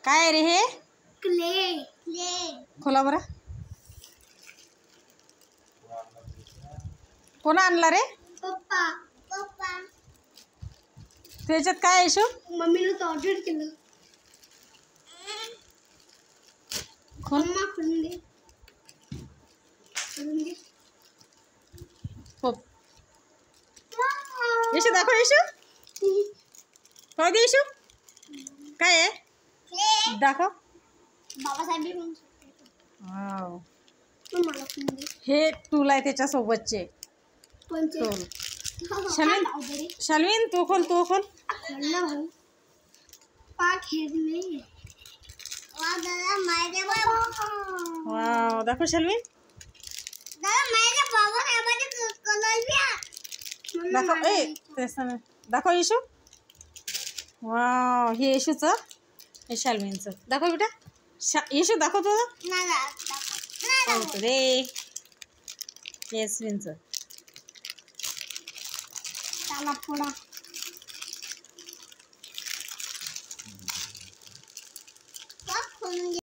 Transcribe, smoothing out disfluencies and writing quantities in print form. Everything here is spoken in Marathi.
काय रे हे? क्ले क्ले खोला बरं. कोण आणला रे? पप्पा पप्पा. त्याच्यात काय आहे शो? मम्मीने ऑर्डर केलं. खोल. मम्मा खोलून दे. खोलून दे. हो. येशू दाखव येशू. हो दे येशू. काय आहे? दाखव. बाबासाहेब म्हणून वाव. मला खोलून दे. हे टूल आहे त्याच्यासोबतचे. कोणचे? टूल. शाल्विन शाल्विन तू खोल तू खोल. खोलना भाऊ. पाक खेळणे. दादा माझे वाव दाखव शाल्विन. दादा माझे बाबासाहेबांचे कलर बी दाखव. ए तेच दाखव येशू. वाव हे येशूचं हे शाल्विनचं. दाखव बेटा. येशू दाखव तुझं. नाही रे येस्विनचं. त्याला फोडा. खोलून